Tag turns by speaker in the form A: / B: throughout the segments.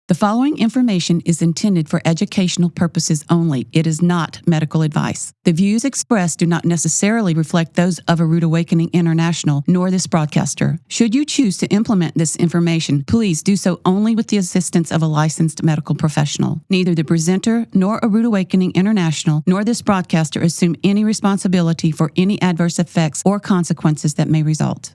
A: The following information is intended for educational purposes only. It is not medical advice. The views expressed do not necessarily reflect those of A Rood Awakening International nor this broadcaster. Should you choose to implement this information, please do so only with the assistance of a licensed medical professional. Neither the presenter nor A Rood Awakening International nor this broadcaster assume any responsibility for any adverse effects or consequences that may result.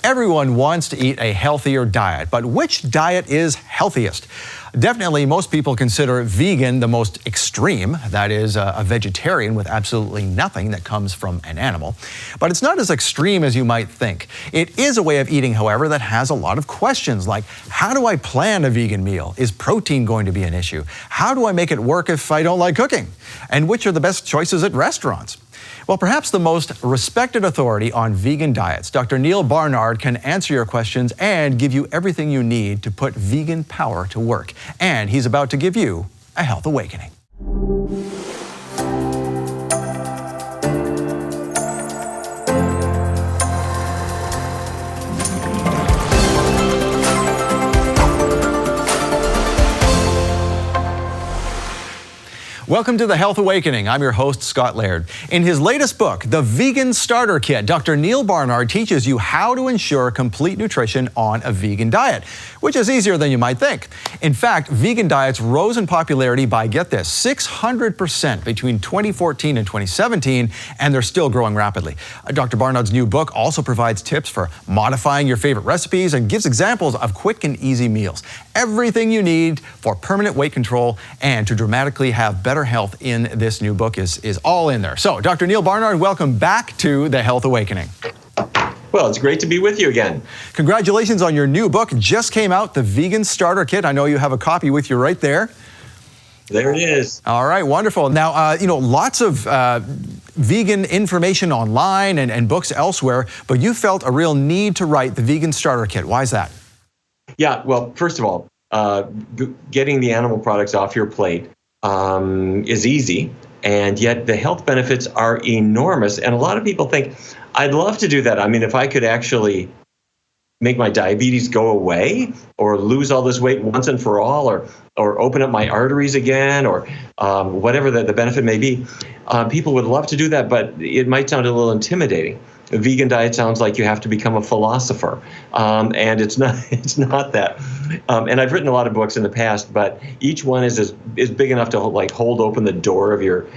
B: Everyone wants to eat a healthier diet, but which diet is healthiest? Definitely, most people consider vegan the most extreme, that is, a vegetarian with absolutely nothing that comes from an animal. But it's not as extreme as you might think. It is a way of eating, however, that has a lot of questions like, how do I plan a vegan meal? Is protein going to be an issue? How do I make it work if I don't like cooking? And which are the best choices at restaurants? Well, perhaps the most respected authority on vegan diets, Dr. Neal Barnard, can answer your questions and give you everything you need to put vegan power to work. And he's about to give you a health awakening. Welcome to the Health Awakening. I'm your host, Scott Laird. In his latest book, The Vegan Starter Kit, Dr. Neal Barnard teaches you how to ensure complete nutrition on a vegan diet, which is easier than you might think. In fact, vegan diets rose in popularity by, get this, 600% between 2014 and 2017, and they're still growing rapidly. Dr. Barnard's new book also provides tips for modifying your favorite recipes and gives examples of quick and easy meals. Everything you need for permanent weight control and to dramatically have better health in this new book is all in there. So, Dr. Neal Barnard, welcome back to the Health Awakening.
C: Well, it's great to be with you again.
B: Congratulations on your new book. Just came out, The Vegan Starter Kit. I know you have a copy with you right there.
C: There it is.
B: All right, wonderful. Now, lots of vegan information online and books elsewhere, but you felt a real need to write The Vegan Starter Kit. Why is that?
C: Yeah, well, first of all, getting the animal products off your plate is easy, and yet the health benefits are enormous. And a lot of people think, I'd love to do that. I mean, if I could actually make my diabetes go away or lose all this weight once and for all, or open up my arteries again, or whatever the benefit may be, people would love to do that, but it might sound a little intimidating. A vegan diet sounds like you have to become a philosopher, and it's not. It's not that. And I've written a lot of books in the past, but each one is big enough to hold open the door of your,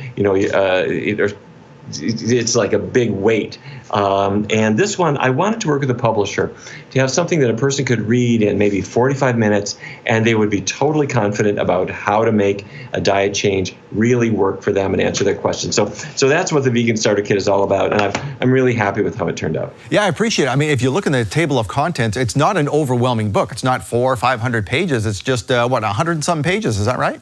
C: it's like a big weight. And this one, I wanted to work with a publisher to have something that a person could read in maybe 45 minutes, and they would be totally confident about how to make a diet change really work for them and answer their questions. So that's what the Vegan Starter Kit is all about, and I'm really happy with how it turned out.
B: Yeah, I appreciate it. I mean, if you look in the table of contents, it's not an overwhelming book. It's not 400 or 500 pages. It's just, 100 and some pages. Is that right?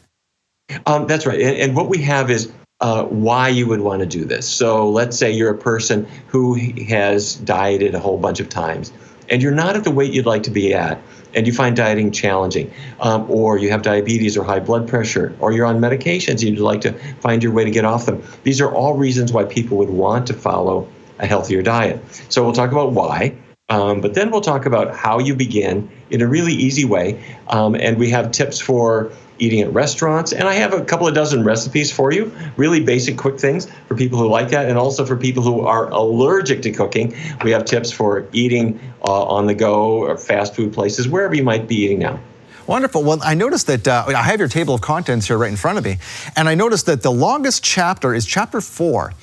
C: That's right. And what we have is why you would want to do this. So let's say you're a person who has dieted a whole bunch of times, and you're not at the weight you'd like to be at, and you find dieting challenging, or you have diabetes or high blood pressure, or you're on medications and you'd like to find your way to get off them. These are all reasons why people would want to follow a healthier diet. So we'll talk about why, but then we'll talk about how you begin in a really easy way, and we have tips for eating at restaurants, and I have a couple of dozen recipes for you, really basic, quick things for people who like that, and also for people who are allergic to cooking. We have tips for eating on the go or fast food places, wherever you might be eating now.
B: Wonderful. Well, I noticed that I have your table of contents here right in front of me, and I noticed that the longest chapter is chapter 4,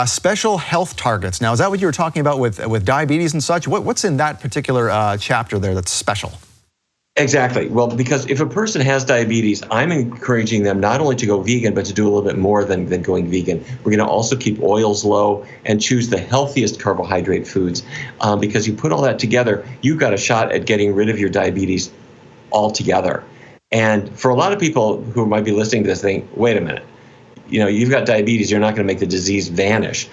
B: special health targets. Now, is that what you were talking about with diabetes and such? What's in that particular chapter there that's special?
C: Exactly. Well, because if a person has diabetes, I'm encouraging them not only to go vegan, but to do a little bit more than going vegan. We're going to also keep oils low and choose the healthiest carbohydrate foods, because you put all that together, you've got a shot at getting rid of your diabetes altogether. And for a lot of people who might be listening to this think, wait a minute, you've got diabetes, you're not going to make the disease vanish.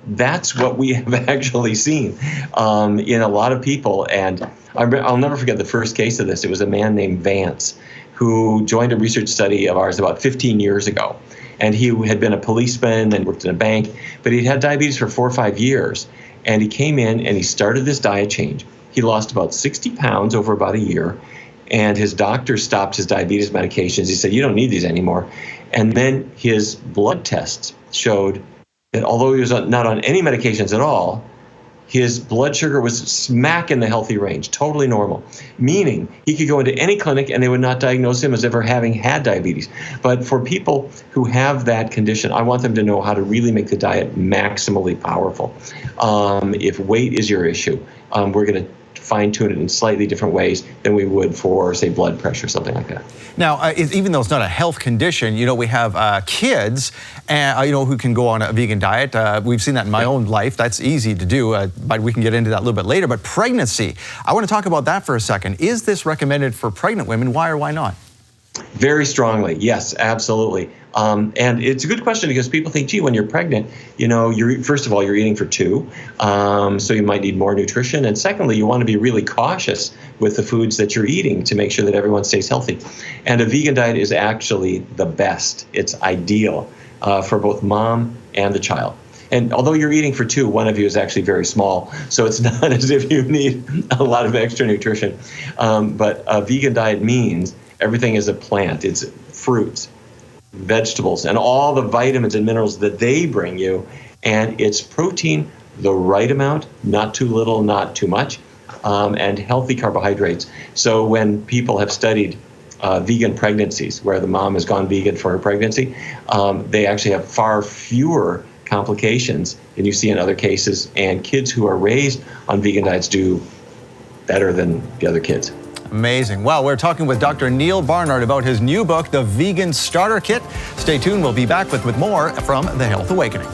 C: That's what we have actually seen in a lot of people. And I'll never forget the first case of this. It was a man named Vance who joined a research study of ours about 15 years ago. And he had been a policeman and worked in a bank, but he'd had diabetes for 4 or 5 years. And he came in and he started this diet change. he lost about 60 pounds over about a year, and his doctor stopped his diabetes medications. He said, you don't need these anymore. And then his blood tests showed that although he was not on any medications at all, his blood sugar was smack in the healthy range, totally normal, meaning he could go into any clinic and they would not diagnose him as ever having had diabetes. But for people who have that condition, I want them to know how to really make the diet maximally powerful. If weight is your issue, we're going to fine-tune it in slightly different ways than we would for, say, blood pressure, something like that.
B: Now, even though it's not a health condition, we have kids, who can go on a vegan diet. We've seen that in my own life. That's easy to do, but we can get into that a little bit later. But pregnancy, I want to talk about that for a second. Is this recommended for pregnant women? Why or why not?
C: Very strongly, yes, absolutely. And it's a good question because people think, gee, when you're pregnant, first of all, you're eating for two, so you might need more nutrition. And secondly, you want to be really cautious with the foods that you're eating to make sure that everyone stays healthy. And a vegan diet is actually the best. It's ideal for both mom and the child. And although you're eating for two, one of you is actually very small, so it's not as if you need a lot of extra nutrition. But a vegan diet means everything is a plant. It's fruits, vegetables, and all the vitamins and minerals that they bring you. And it's protein, the right amount, not too little, not too much, and healthy carbohydrates. So when people have studied vegan pregnancies, where the mom has gone vegan for her pregnancy, they actually have far fewer complications than you see in other cases. And kids who are raised on vegan diets do better than the other kids.
B: Amazing. Well, we're talking with Dr. Neal Barnard about his new book, The Vegan Starter Kit. Stay tuned. We'll be back with more from The Health Awakening.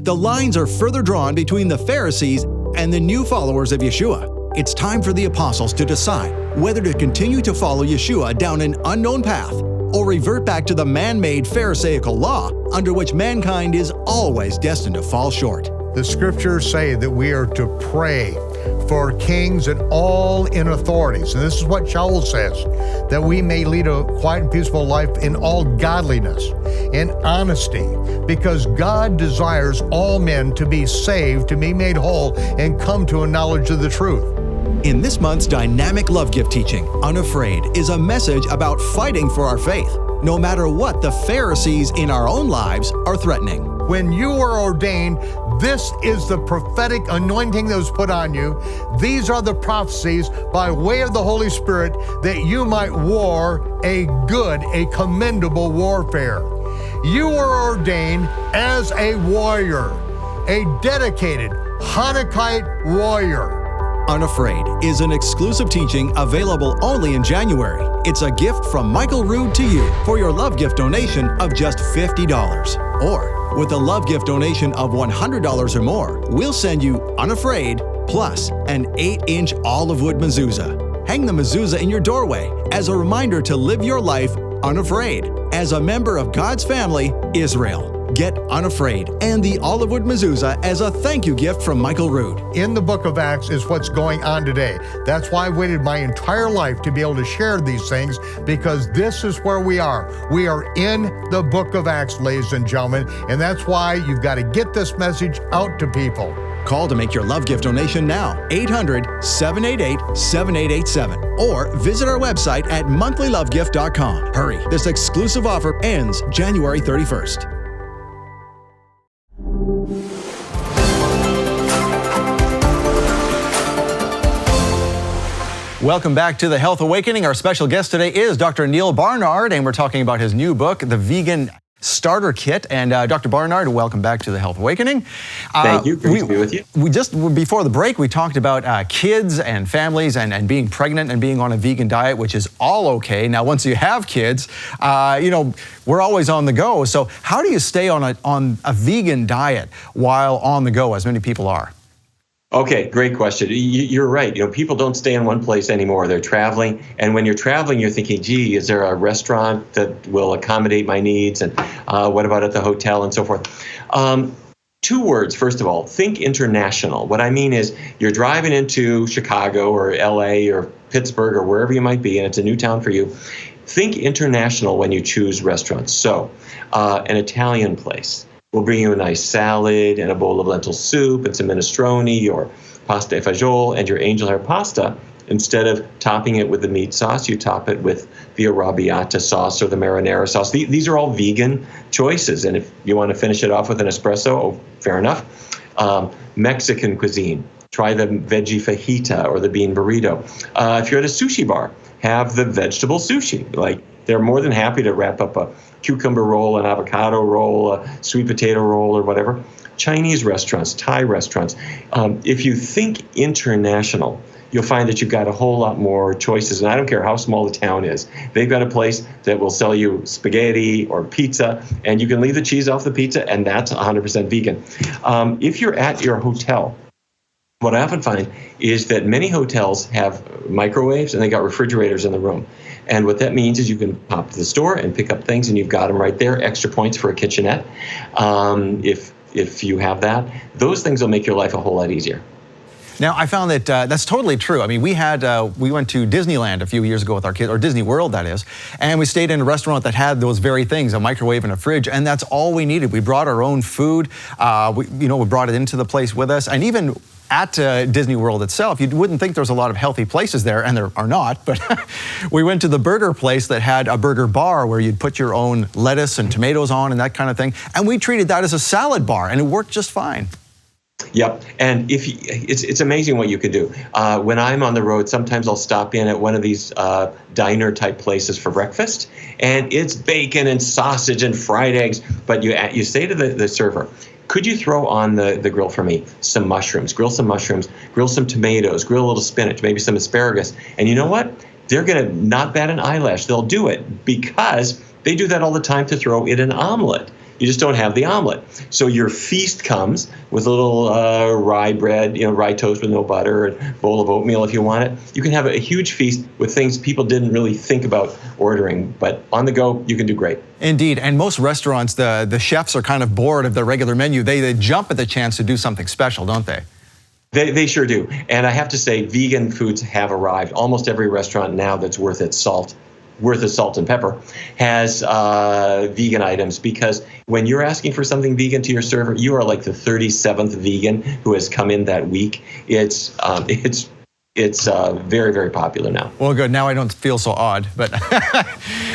D: The lines are further drawn between the Pharisees and the new followers of Yeshua. It's time for the apostles to decide whether to continue to follow Yeshua down an unknown path or revert back to the man-made Pharisaical law under which mankind is always destined to fall short.
E: The scriptures say that we are to pray for kings and all in authorities. And this is what Shaul says, that we may lead a quiet and peaceful life in all godliness and honesty, because God desires all men to be saved, to be made whole, and come to a knowledge of the truth.
D: In this month's dynamic love gift teaching, Unafraid is a message about fighting for our faith, no matter what the Pharisees in our own lives are threatening.
E: When you are ordained, this is the prophetic anointing that was put on you. These are the prophecies by way of the Holy Spirit that you might war a good, a commendable warfare. You are ordained as a warrior, a dedicated Hanukkite warrior.
D: Unafraid is an exclusive teaching available only in January. It's a gift from Michael Rood to you for your love gift donation of just $50. Or with a love gift donation of $100 or more, we'll send you Unafraid plus an 8-inch olive wood mezuzah. Hang the mezuzah in your doorway as a reminder to live your life unafraid as a member of God's family, Israel. Get Unafraid and the olive wood mezuzah as a thank you gift from Michael Rood.
E: In the book of Acts is what's going on today. That's why I waited my entire life to be able to share these things, because this is where we are. We are in the book of Acts, ladies and gentlemen, and that's why you've got to get this message out to people.
D: Call to make your love gift donation now, 800-788-7887, or visit our website at monthlylovegift.com. Hurry, this exclusive offer ends January 31st.
B: Welcome back to The Health Awakening. Our special guest today is Dr. Neal Barnard, and we're talking about his new book, The Vegan Starter Kit. And Dr. Barnard, welcome back to The Health Awakening.
C: Thank you. Great to be with you.
B: We just, before the break, we talked about kids and families and being pregnant and being on a vegan diet, which is all okay. Now, once you have kids, we're always on the go. So how do you stay on a vegan diet while on the go, as many people are?
C: Okay, great question. You're right. People don't stay in one place anymore. They're traveling. And when you're traveling, you're thinking, gee, is there a restaurant that will accommodate my needs? And what about at the hotel and so forth? 2 words, first of all, think international. What I mean is you're driving into Chicago or LA or Pittsburgh or wherever you might be, and it's a new town for you. Think international when you choose restaurants. So an Italian place We'll bring you a nice salad and a bowl of lentil soup and some minestrone or pasta e fagioli and your angel hair pasta. Instead of topping it with the meat sauce, you top it with the arrabbiata sauce or the marinara sauce. These are all vegan choices. And if you want to finish it off with an espresso, fair enough. Mexican cuisine, try the veggie fajita or the bean burrito. If you're at a sushi bar, have the vegetable sushi. Like, they're more than happy to wrap up a cucumber roll, an avocado roll, a sweet potato roll, or whatever. Chinese restaurants, Thai restaurants. If you think international, you'll find that you've got a whole lot more choices. And I don't care how small the town is. They've got a place that will sell you spaghetti or pizza, and you can leave the cheese off the pizza, and that's 100% vegan. If you're at your hotel, what I often find is that many hotels have microwaves and they got refrigerators in the room. And what that means is you can pop to the store and pick up things, and you've got them right there. Extra points for a kitchenette. If you have that, those things will make your life a whole lot easier.
B: Now, I found that that's totally true. I mean, we went to Disneyland a few years ago with our kids, or Disney World, that is, and we stayed in a restaurant that had those very things, a microwave and a fridge, and that's all we needed. We brought our own food. We brought it into the place with us, and even at Disney World itself, you wouldn't think there's a lot of healthy places there, and there are not, but we went to the burger place that had a burger bar where you'd put your own lettuce and tomatoes on and that kind of thing, and we treated that as a salad bar, and it worked just fine.
C: Yep, and it's amazing what you can do. When I'm on the road, sometimes I'll stop in at one of these diner type places for breakfast, and it's bacon and sausage and fried eggs. But you say to the server, could you throw on the grill for me some mushrooms? Grill some mushrooms, grill some tomatoes, grill a little spinach, maybe some asparagus. And you know what? They're going to not bat an eyelash. They'll do it because they do that all the time to throw in an omelet. You just don't have the omelet. So your feast comes with a little rye bread, rye toast with no butter, and a bowl of oatmeal if you want it. You can have a huge feast with things people didn't really think about ordering, but on the go, you can do great.
B: Indeed, and most restaurants, the chefs are kind of bored of their regular menu. They jump at the chance to do something special, don't they?
C: They sure do. And I have to say, vegan foods have arrived. Almost every restaurant now that's worth its salt and pepper has vegan items, because when you're asking for something vegan to your server, you are like the 37th vegan who has come in that week. It's very, very popular now.
B: Well, good. Now I don't feel so odd, but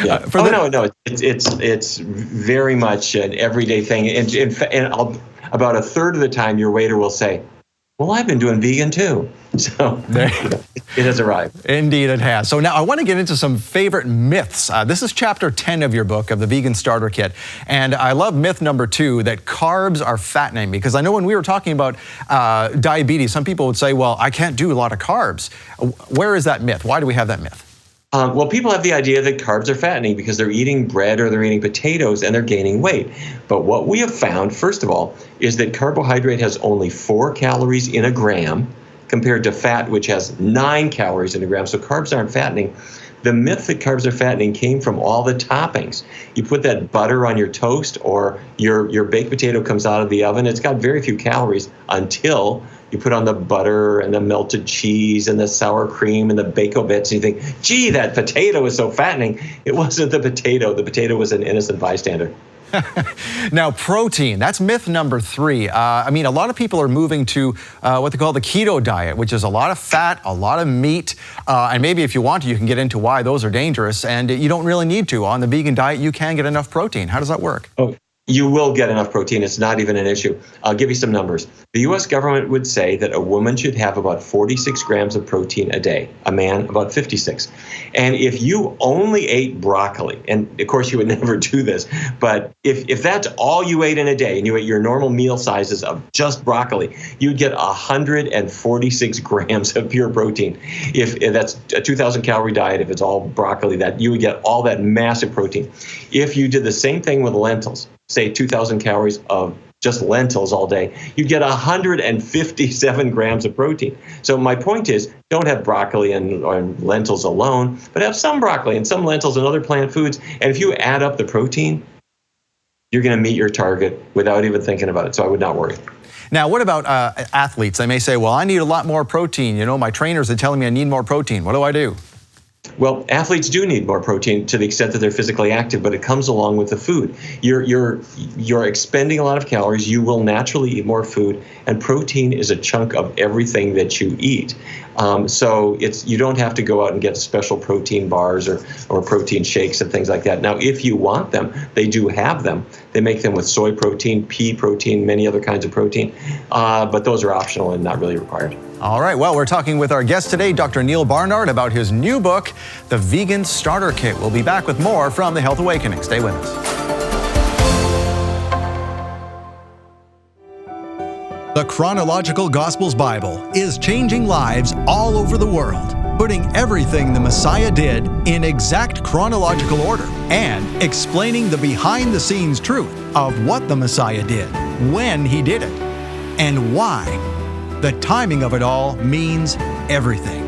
C: yeah. No. It's very much an everyday thing. And about a third of the time, your waiter will say, well, I've been doing vegan too. So it has arrived.
B: Indeed, it has. So now I want to get into some favorite myths. This is chapter 10 of your book, of the Vegan Starter Kit. And I love myth number 2, that carbs are fattening. Because I know when we were talking about diabetes, some people would say, well, I can't do a lot of carbs. Where is that myth? Why do we have that myth?
C: Well, people have the idea that carbs are fattening because they're eating bread or they're eating potatoes and they're gaining weight. But what we have found, first of all, is that carbohydrate has only 4 calories in a gram compared to fat, which has 9 calories in a gram. So carbs aren't fattening. The myth that carbs are fattening came from all the toppings. You put that butter on your toast, or your baked potato comes out of the oven. It's got very few calories until you put on the butter and the melted cheese and the sour cream and the bacon bits, and you think, gee, that potato is so fattening. It wasn't the potato. The potato was an innocent bystander.
B: Now, protein, that's myth number 3. I mean, a lot of people are moving to what they call the keto diet, which is a lot of fat, a lot of meat, and maybe if you want to, you can get into why those are dangerous, and you don't really need to. On the vegan diet, you can get enough protein. How does that work?
C: Oh, you will get enough protein. It's not even an issue. I'll give you some numbers. The U.S. government would say that a woman should have about 46 grams of protein a day, a man about 56. And if you only ate broccoli, and of course you would never do this, but if that's all you ate in a day and you ate your normal meal sizes of just broccoli, you'd get 146 grams of pure protein. If that's a 2,000 calorie diet, if it's all broccoli, that you would get all that massive protein. If you did the same thing with lentils, say 2,000 calories of just lentils all day, you get 157 grams of protein. So my point is, don't have broccoli and lentils alone, but have some broccoli and some lentils and other plant foods. And if you add up the protein, you're going to meet your target without even thinking about it. So I would not worry.
B: Now, what about athletes? They may say, well, I need a lot more protein. My trainers are telling me I need more protein. What do I do?
C: Well, athletes do need more protein to the extent that they're physically active, but it comes along with the food. You're expending a lot of calories. You will naturally eat more food, and protein is a chunk of everything that you eat. So you don't have to go out and get special protein bars or protein shakes and things like that. Now, if you want them, they do have them. They make them with soy protein, pea protein, many other kinds of protein, but those are optional and not really required.
B: All right, well, we're talking with our guest today, Dr. Neal Barnard, about his new book, The Vegan Starter Kit. We'll be back with more from The Health Awakening. Stay with us.
D: The Chronological Gospels Bible is changing lives all over the world, putting everything the Messiah did in exact chronological order and explaining the behind-the-scenes truth of what the Messiah did, when he did it, and why. The timing of it all means everything.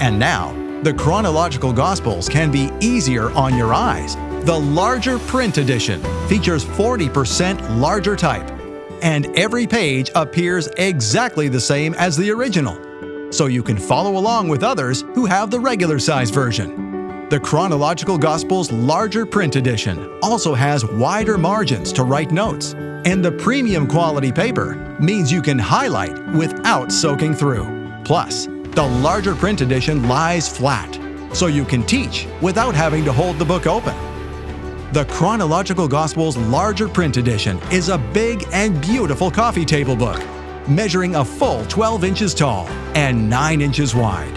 D: And now, the Chronological Gospels can be easier on your eyes. The larger print edition features 40% larger type, and every page appears exactly the same as the original, so you can follow along with others who have the regular size version. The Chronological Gospels larger print edition also has wider margins to write notes, and the premium quality paper means you can highlight without soaking through. Plus, the larger print edition lies flat, so you can teach without having to hold the book open. The Chronological Gospels larger print edition is a big and beautiful coffee table book, measuring a full 12 inches tall and 9 inches wide.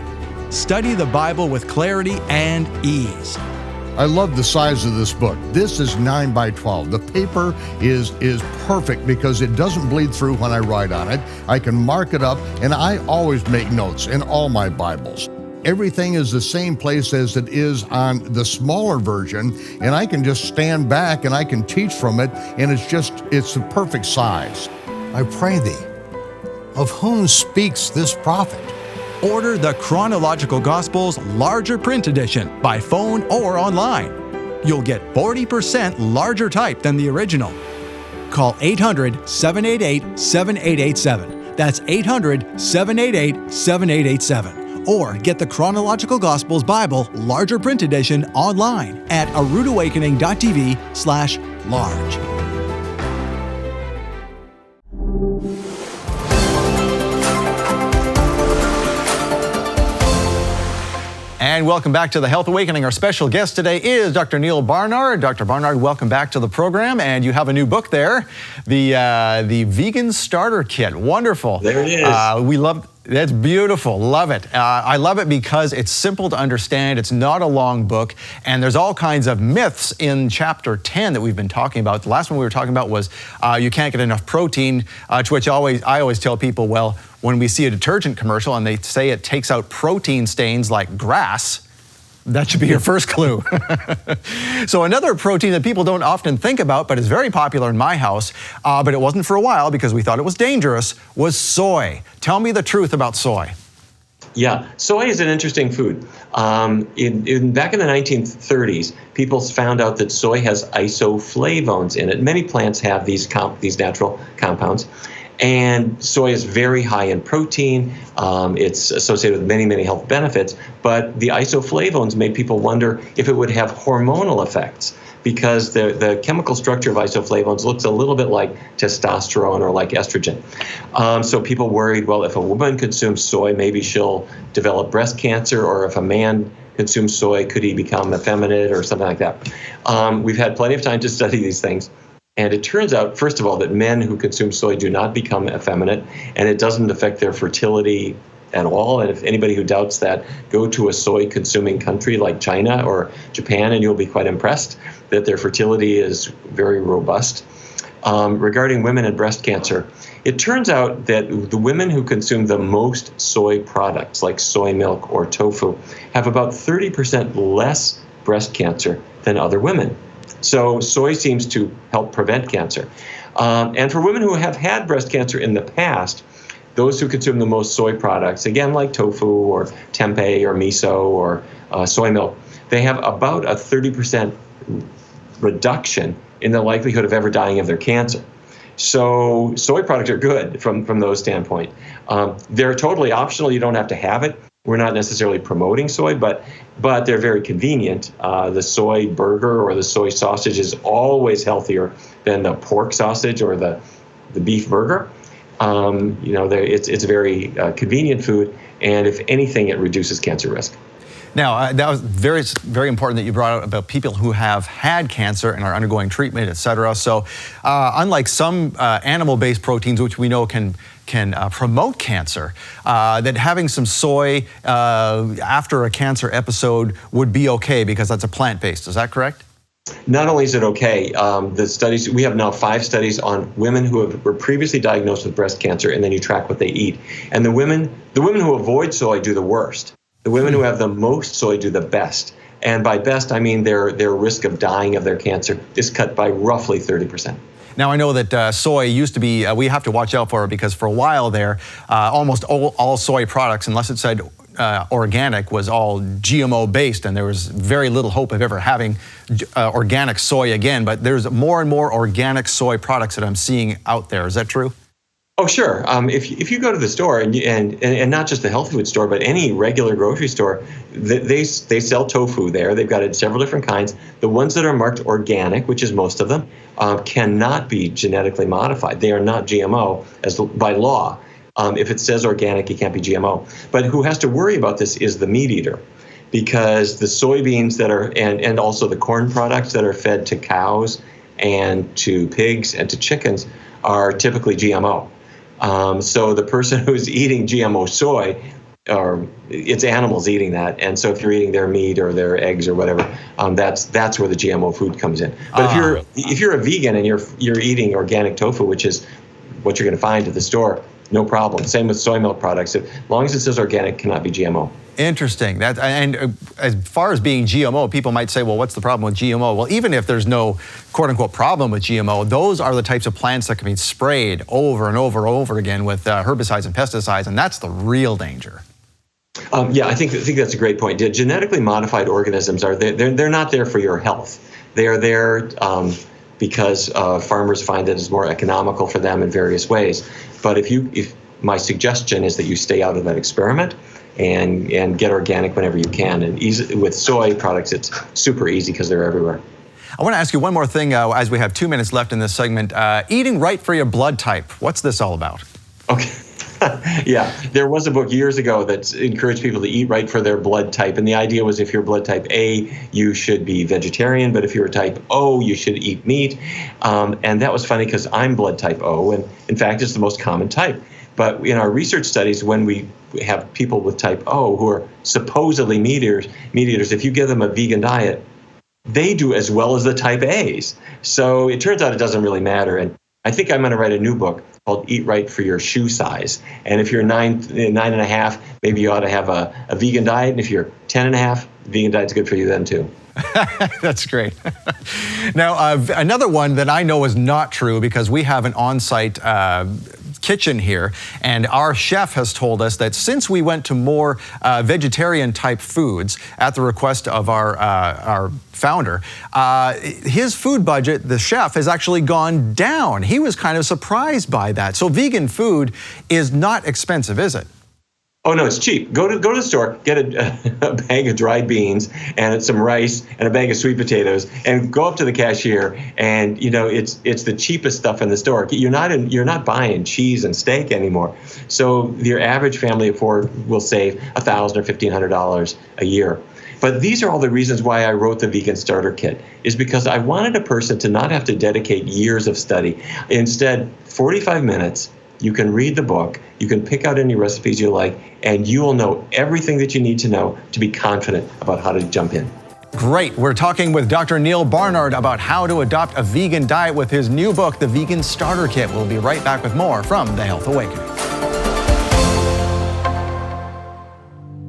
D: Study the Bible with clarity and ease.
E: I love the size of this book. This is 9 by 12. The paper is perfect because it doesn't bleed through when I write on it. I can mark it up, and I always make notes in all my Bibles. Everything is the same place as it is on the smaller version, and I can just stand back and I can teach from it, and it's the perfect size. I pray thee, of whom speaks this prophet?
D: Order the Chronological Gospels larger print edition by phone or online. You'll get 40% larger type than the original. Call 800-788-7887. That's 800-788-7887. Or get the Chronological Gospels Bible larger print edition online at aroodawakening.tv/large.
B: And welcome back to The Health Awakening. Our special guest today is Dr. Neal Barnard. Dr. Barnard, welcome back to the program. And you have a new book there, the Vegan Starter Kit. Wonderful.
C: There it is.
B: We love. That's beautiful. Love it. I love it because it's simple to understand. It's not a long book. And there's all kinds of myths in chapter 10 that we've been talking about. The last one we were talking about was you can't get enough protein, to which I always tell people, well, when we see a detergent commercial and they say it takes out protein stains like grass, that should be your first clue. So another protein that people don't often think about, but is very popular in my house, but it wasn't for a while because we thought it was dangerous, was soy. Tell me the truth about soy.
C: Yeah, soy is an interesting food. Back in the 1930s, people found out that soy has isoflavones in it. Many plants have these natural compounds. And soy is very high in protein. It's associated with many, many health benefits. But the isoflavones made people wonder if it would have hormonal effects, because the chemical structure of isoflavones looks a little bit like testosterone or like estrogen. So people worried, well, if a woman consumes soy, maybe she'll develop breast cancer, or if a man consumes soy, could he become effeminate or something like that? We've had plenty of time to study these things. And it turns out, first of all, that men who consume soy do not become effeminate, and it doesn't affect their fertility at all. And if anybody who doubts that, go to a soy-consuming country like China or Japan, and you'll be quite impressed that their fertility is very robust. Regarding women and breast cancer, it turns out that the women who consume the most soy products, like soy milk or tofu, have about 30% less breast cancer than other women. So soy seems to help prevent cancer. And for women who have had breast cancer in the past, those who consume the most soy products, again, like tofu or tempeh or miso or soy milk, they have about a 30% reduction in the likelihood of ever dying of their cancer. So soy products are good from those standpoint. They're totally optional. You don't have to have it. we're not necessarily promoting soy, but they're very convenient. The soy burger or the soy sausage is always healthier than the pork sausage or the beef burger. It's a very convenient food, and if anything, it reduces cancer risk.
B: Now, that was very, very important that you brought up about people who have had cancer and are undergoing treatment, et cetera. So unlike some animal-based proteins, which we know can promote cancer, that having some soy after a cancer episode would be okay because that's a plant-based. Is that correct?
C: Not only is it okay, the studies, we have now 5 studies on women who were previously diagnosed with breast cancer, and then you track what they eat. And the women who avoid soy do the worst. The women who have the most soy do the best. And by best, I mean their risk of dying of their cancer is cut by roughly 30%.
B: Now, I know that soy used to be, we have to watch out for it because for a while there, almost all soy products, unless it said organic, was all GMO based, and there was very little hope of ever having organic soy again. But there's more and more organic soy products that I'm seeing out there. Is that true?
C: Oh, sure. If you go to the store and not just the health food store, but any regular grocery store, they sell tofu there. They've got it several different kinds. The ones that are marked organic, which is most of them, cannot be genetically modified. They are not GMO by law. If it says organic, it can't be GMO. But who has to worry about this is the meat eater, because the soybeans that are and also the corn products that are fed to cows and to pigs and to chickens are typically GMO. So the person who's eating GMO soy, or it's animals eating that, and so if you're eating their meat or their eggs or whatever, that's where the GMO food comes in. But if you're a vegan and you're eating organic tofu, which is what you're going to find at the store, no problem. Same with soy milk products. As long as it says organic, cannot be GMO.
B: Interesting. And as far as being GMO, people might say, well, what's the problem with GMO? Well, even if there's no quote unquote problem with GMO, those are the types of plants that can be sprayed over and over and over again with herbicides and pesticides, and that's the real danger.
C: Yeah, I think that's a great point. Genetically modified organisms they're not there for your health. They are there because farmers find it is more economical for them in various ways. But if my suggestion is that you stay out of that experiment and get organic whenever you can. And with soy products, it's super easy because they're everywhere.
B: I want to ask you one more thing as we have 2 minutes left in this segment. Eating right for your blood type. What's this all about?
C: Okay. Yeah, there was a book years ago that encouraged people to eat right for their blood type. And the idea was if you're blood type A, you should be vegetarian. But if you're type O, you should eat meat. And that was funny because I'm blood type O. And in fact, it's the most common type. But in our research studies, when we have people with type O who are supposedly meat eaters, if you give them a vegan diet, they do as well as the type A's. So it turns out it doesn't really matter. And I think I'm going to write a new book called Eat Right for Your Shoe Size. And if you're 9.5, maybe you ought to have a vegan diet. And if you're 10.5, vegan diet's good for you then too.
B: That's great. Now, another one that I know is not true because we have an on-site kitchen here, and our chef has told us that since we went to more vegetarian type foods at the request of our founder, his food budget, the chef, has actually gone down. He was kind of surprised by that. So vegan food is not expensive, is it?
C: Oh no, it's cheap. Go to the store, get a bag of dried beans and some rice and a bag of sweet potatoes, and go up to the cashier. And it's the cheapest stuff in the store. You're not buying cheese and steak anymore. So your average family of 4 will save $1,000 or $1,500 a year. But these are all the reasons why I wrote the Vegan Starter Kit, is because I wanted a person to not have to dedicate years of study. Instead, 45 minutes. You can read the book, you can pick out any recipes you like, and you will know everything that you need to know to be confident about how to jump in.
B: Great. We're talking with Dr. Neal Barnard about how to adopt a vegan diet with his new book, The Vegan Starter Kit. We'll be right back with more from The Health Awakening.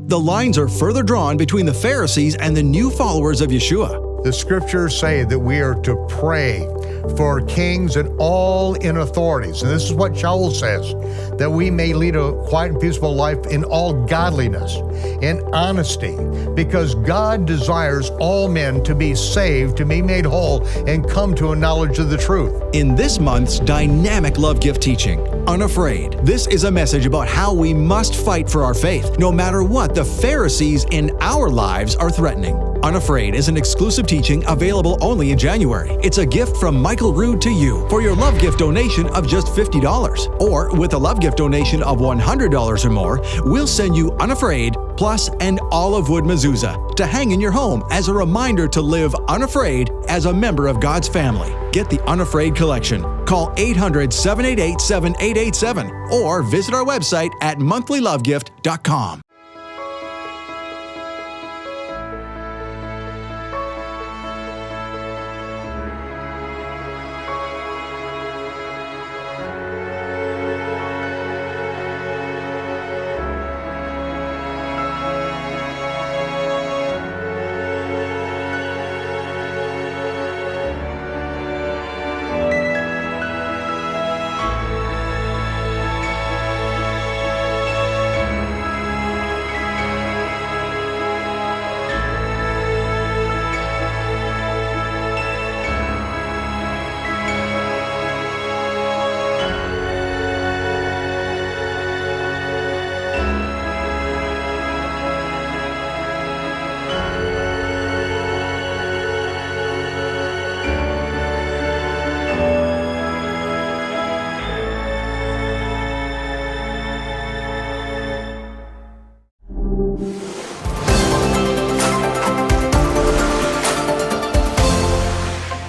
D: The lines are further drawn between the Pharisees and the new followers of Yeshua.
E: The scriptures say that we are to pray for kings and all in authorities. And this is what Shaul says, that we may lead a quiet and peaceful life in all godliness, in honesty, because God desires all men to be saved, to be made whole, and come to a knowledge of the truth.
D: In this month's dynamic love gift teaching, Unafraid, this is a message about how we must fight for our faith, no matter what the Pharisees in our lives are threatening. Unafraid is an exclusive teaching available only in January. It's a gift from Michael Rood to you for your love gift donation of just $50. Or with a love gift donation of $100 or more, we'll send you Unafraid plus an olive wood mezuzah to hang in your home as a reminder to live unafraid as a member of God's family. Get the Unafraid collection. Call 800-788-7887 or visit our website at monthlylovegift.com.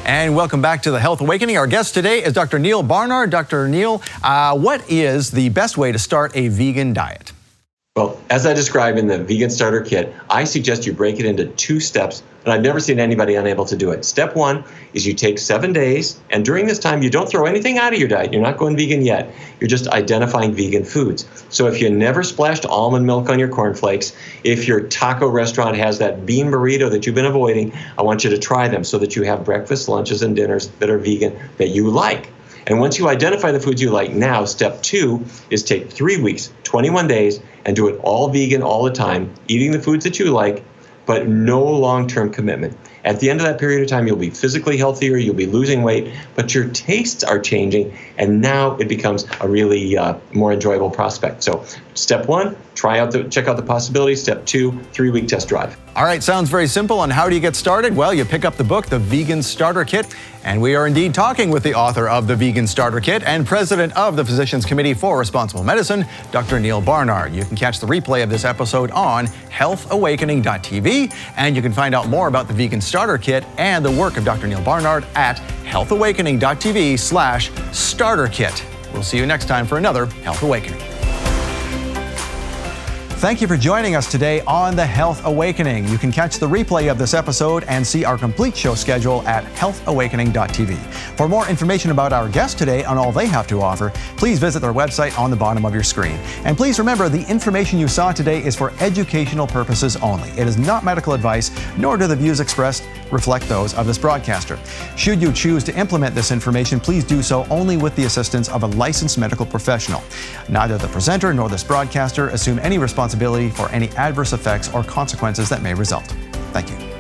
B: And welcome back to the Health Awakening. Our guest today is Dr. Neal Barnard. Dr. Neal, what is the best way to start a vegan diet?
C: Well, as I describe in the Vegan Starter Kit, I suggest you break it into 2 steps, and I've never seen anybody unable to do it. Step 1 is you take 7 days, and during this time, you don't throw anything out of your diet. You're not going vegan yet. You're just identifying vegan foods. So if you never splashed almond milk on your cornflakes, if your taco restaurant has that bean burrito that you've been avoiding, I want you to try them so that you have breakfast, lunches, and dinners that are vegan that you like. And once you identify the foods you like now, step 2 is take 3 weeks, 21 days, and do it all vegan all the time, eating the foods that you like, but no long-term commitment. At the end of that period of time, you'll be physically healthier, you'll be losing weight, but your tastes are changing, and now it becomes a really more enjoyable prospect. So step 1, check out the possibilities. Step 2, 3-week test drive.
B: All right, sounds very simple. And how do you get started? Well, you pick up the book, The Vegan Starter Kit, and we are indeed talking with the author of The Vegan Starter Kit and president of the Physicians Committee for Responsible Medicine, Dr. Neal Barnard. You can catch the replay of this episode on healthawakening.tv, and you can find out more about the Vegan Starter Kit and the work of Dr. Neal Barnard at healthawakening.tv/starter kit. We'll see you next time for another Health Awakening. Thank you for joining us today on the Health Awakening. You can catch the replay of this episode and see our complete show schedule at healthawakening.tv. For more information about our guests today and all they have to offer, please visit their website on the bottom of your screen. And please remember, the information you saw today is for educational purposes only. It is not medical advice, nor do the views expressed reflect those of this broadcaster. Should you choose to implement this information, please do so only with the assistance of a licensed medical professional. Neither the presenter nor this broadcaster assume any responsibility for any adverse effects or consequences that may result. Thank you.